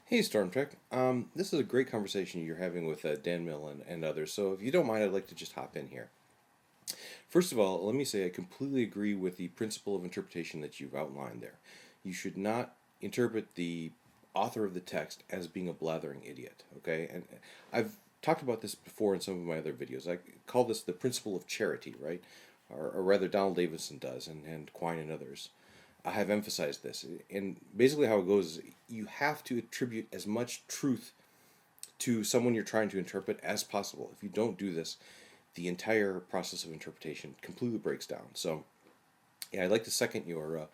Hey, Storm Trek. This is a great conversation you're having with Dan Mill and others. So, if you don't mind, I'd like to just hop in here. First of all, let me say I completely agree with the principle of interpretation that you've outlined there. You should not interpret the author of the text as being a blathering idiot. Okay, and I've talked about this before in some of my other videos. I call this the principle of charity, right? Or rather, Donald Davidson does, and Quine and others. I have emphasized this. And basically, how it goes is you have to attribute as much truth to someone you're trying to interpret as possible. If you don't do this, the entire process of interpretation completely breaks down. So, yeah, I'd like to second your,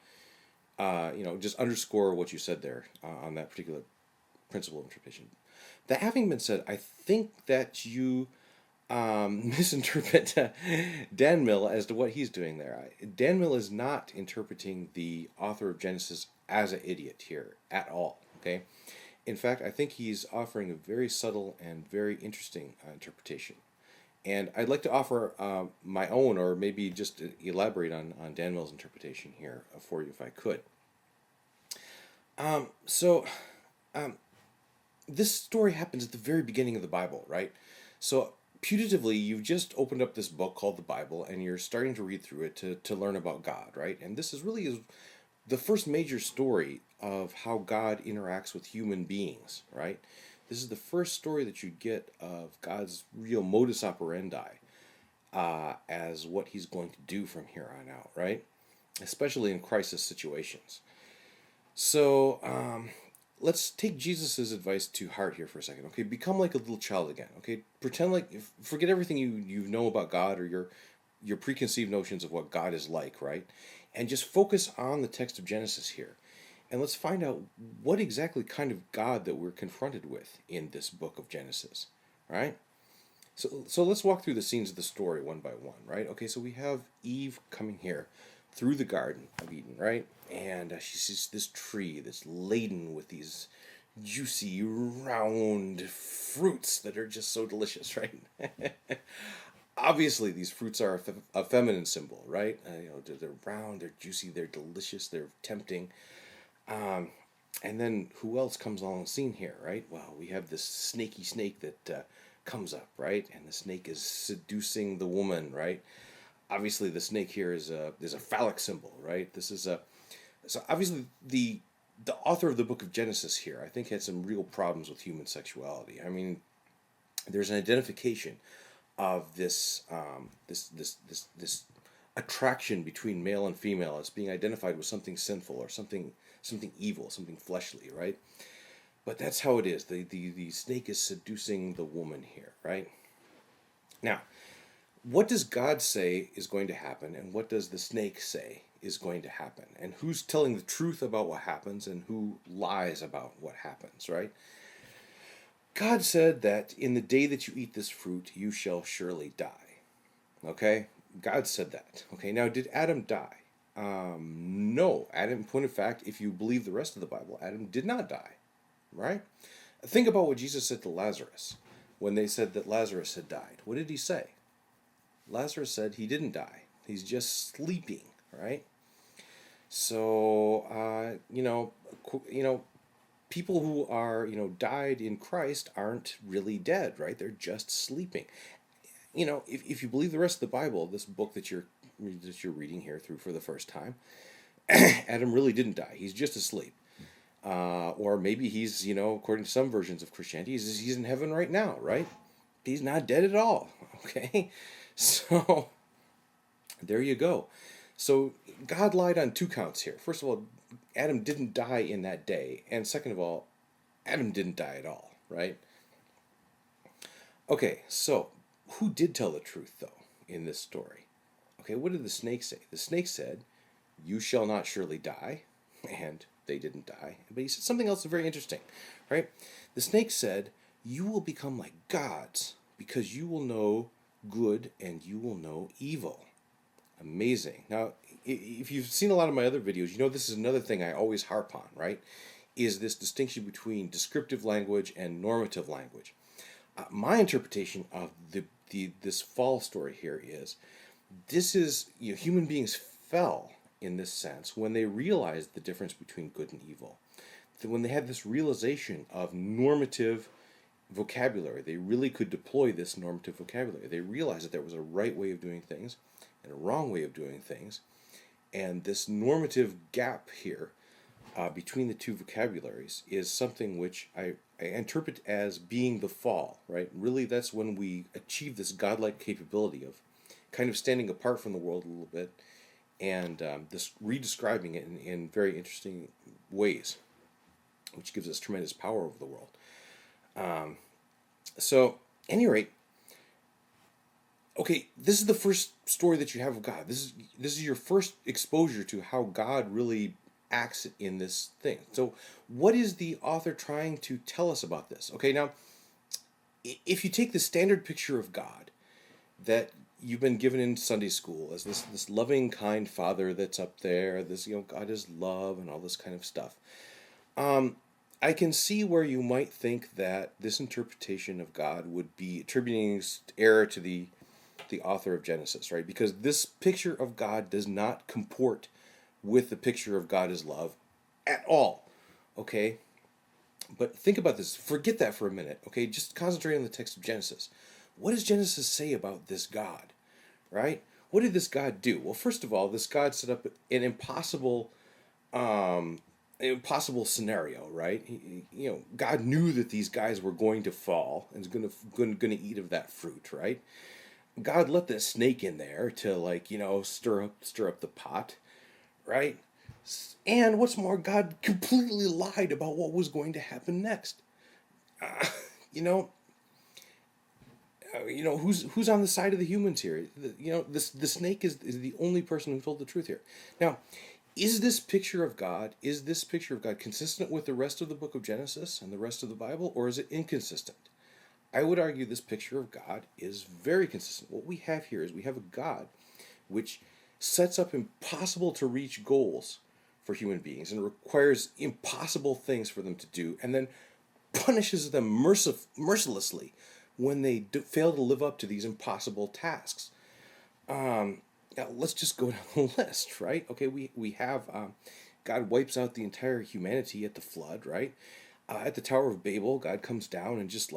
just underscore what you said there on that particular principle of interpretation. That having been said, I think that you misinterpret Dan Mill as to what he's doing there. Dan Mill is not interpreting the author of Genesis as an idiot here at all. Okay, in fact, I think he's offering a very subtle and very interesting interpretation. And I'd like to offer my own, or maybe just elaborate on Dan Mill's interpretation here for you, if I could. So, this story happens at the very beginning of the Bible, right? So, putatively, you've just opened up this book called the Bible, and you're starting to read through it to learn about God, right? And this is really the first major story of how God interacts with human beings, right? This is the first story that you get of God's real modus operandi as what he's going to do from here on out, right? Especially in crisis situations. So let's take Jesus' advice to heart here for a second. Okay, become like a little child again. Okay, pretend like forget everything you know about God or your preconceived notions of what God is like, right? And just focus on the text of Genesis here. And let's find out what exactly kind of God that we're confronted with in this book of Genesis, right? So let's walk through the scenes of the story one by one, right? Okay, so we have Eve coming here through the Garden of Eden, right? And she sees this tree that's laden with these juicy, round fruits that are just so delicious, right? Obviously, these fruits are a feminine symbol, right? They're round, they're juicy, they're delicious, they're tempting. And then who else comes on the scene here, right? Well, we have this snaky snake that comes up, right? And the snake is seducing the woman, right? Obviously, the snake here is a phallic symbol, right? This is a so obviously the author of the book of Genesis here, I think, had some real problems with human sexuality. I mean, there's an identification of this attraction between male and female as being identified with something sinful or something evil, something fleshly, right? But that's how it is. The snake is seducing the woman here, right? Now, what does God say is going to happen, and what does the snake say is going to happen? And who's telling the truth about what happens, and who lies about what happens, right? God said that in the day that you eat this fruit, you shall surely die. Okay? God said that. Okay, now did Adam die? No. Adam, in point of fact, if you believe the rest of the Bible, Adam did not die, right? Think about what Jesus said to Lazarus when they said that Lazarus had died. What did he say? Lazarus said he didn't die. He's just sleeping, right? So, people who are, died in Christ aren't really dead, right? They're just sleeping. If you believe the rest of the Bible, this book that you're reading here through for the first time, Adam really didn't die. He's just asleep. Or maybe he's, according to some versions of Christianity, he's in heaven right now, right? He's not dead at all, okay? So, there you go. So, God lied on two counts here. First of all, Adam didn't die in that day. And second of all, Adam didn't die at all, right? Okay, so who did tell the truth, though, in this story? Okay, what did the snake say? The snake said, "You shall not surely die," and they didn't die. But he said something else very interesting, right? The snake said, "You will become like gods because you will know good and you will know evil." Amazing. Now, if you've seen a lot of my other videos, you know this is another thing I always harp on, right? Is this distinction between descriptive language and normative language. My interpretation of this fall story here is this is human beings fell in this sense when they realized the difference between good and evil. when they had this realization of normative vocabulary, they really could deploy this normative vocabulary. They realized that there was a right way of doing things and a wrong way of doing things, and this normative gap here between the two vocabularies is something which I interpret as being the fall, right? Really, that's when we achieve this godlike capability of kind of standing apart from the world a little bit and this redescribing it in very interesting ways, which gives us tremendous power over the world. So, at any rate, okay, this is the first story that you have of God. This is your first exposure to how God really acts in this thing. So, what is the author trying to tell us about this? Okay, now, if you take the standard picture of God that you've been given in Sunday school as this loving, kind Father that's up there, this God is love and all this kind of stuff. I can see where you might think that this interpretation of God would be attributing error to the author of Genesis, right? Because this picture of God does not comport with the picture of God as love at all. Okay? But think about this. Forget that for a minute. Okay? Just concentrate on the text of Genesis. What does Genesis say about this God? Right? What did this God do? Well, first of all, this God set up an impossible scenario, right? God knew that these guys were going to fall and was going to eat of that fruit, right? God let the snake in there to stir up the pot, right? And what's more, God completely lied about what was going to happen next. Uh, you know, who's on the side of the humans here? The snake is the only person who told the truth here. Now, is this picture of God consistent with the rest of the book of Genesis and the rest of the Bible, or is it inconsistent? I would argue this picture of God is very consistent. What we have here is we have a God which sets up impossible to reach goals for human beings and requires impossible things for them to do, and then punishes them mercilessly when they fail to live up to these impossible tasks. Now let's just go down the list, right? Okay, we have God wipes out the entire humanity at the flood, right? At the Tower of Babel, God comes down and just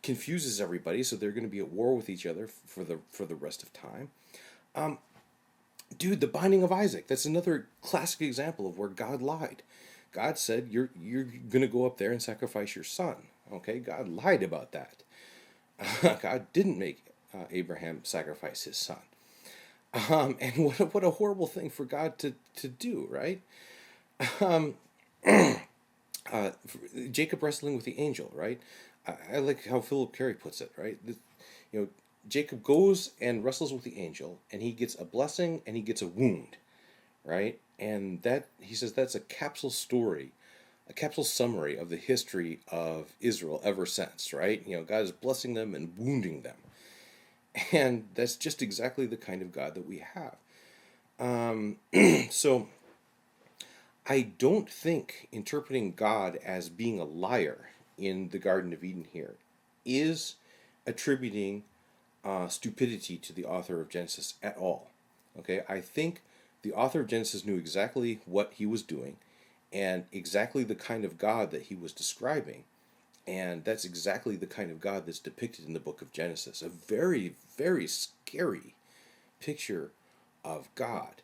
confuses everybody, so they're going to be at war with each other for the rest of time. Dude, the binding of Isaac. That's another classic example of where God lied. God said you're going to go up there and sacrifice your son. Okay, God lied about that. God didn't make Abraham sacrifice his son. And what a horrible thing for God to do, right? Um, uh, Jacob wrestling with the angel, right? I like how Philip Carey puts it, right? Jacob goes and wrestles with the angel, and he gets a blessing and he gets a wound, right? And that he says that's a capsule story, a capsule summary of the history of Israel ever since, right? God is blessing them and wounding them, and that's just exactly the kind of God that we have. So I don't think interpreting God as being a liar in the Garden of Eden here is attributing stupidity to the author of Genesis at all. Okay, I think the author of Genesis knew exactly what he was doing and exactly the kind of God that he was describing. And that's exactly the kind of God that's depicted in the book of Genesis. A very, very scary picture of God.